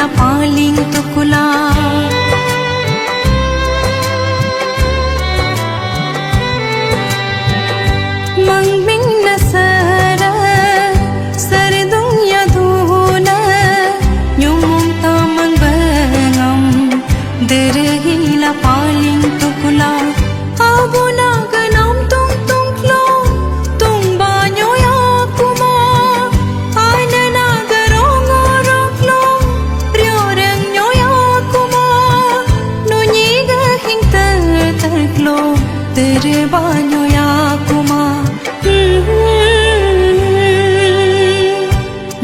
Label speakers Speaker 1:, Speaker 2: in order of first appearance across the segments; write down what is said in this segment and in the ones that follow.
Speaker 1: darahila paling tukula. Mangbing nasara sardung yaduna nyumung tamang bangam darahila paling tukula. Abu naganam tung tung klo tung banyo yakuma aina nagarong oroklo ryoreng nyo yakuma nunyi gahing terklo terbanyo yakuma.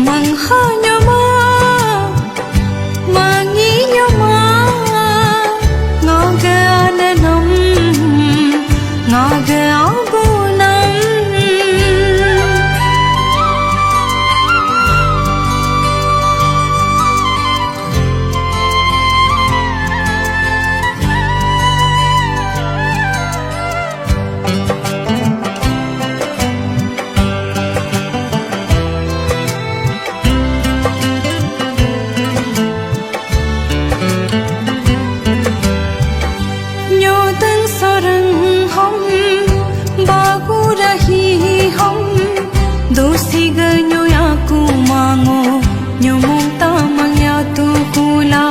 Speaker 1: Manghanyo ma manginyo ma ngagaananam ngagaagunam. Nyodang sorang hum bagu rahi hum dosi ganyo yaku mango nyumung tamang yatu kula.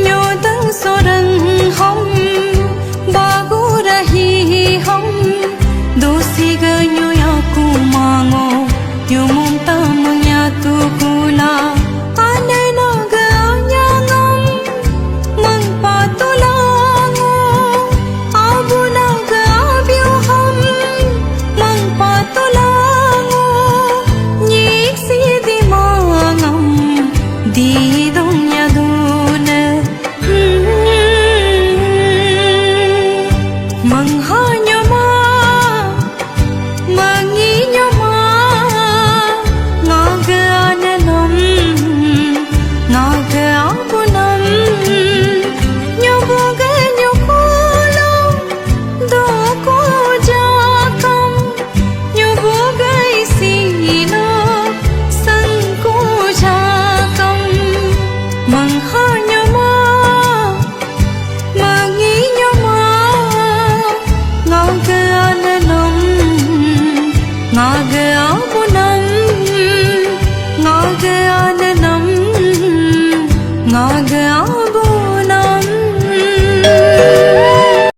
Speaker 1: Nyodang sorang hum bagu rahi hum dosi ganyo yaku mango nyumung tamang yatu kula. Anay naganyangam mangpatulango abu nagabyuham mangpatulango nyiksi di mangam di dong yaduna. Manghanyo ma manginyo ma ngagaananam ngagaagunam. Nyubugan nyukulam doko jakam nyubugay sino sangko jakam. Manghanyo ma manginyo ma ngagaananam ngagaagunam ngagaanan.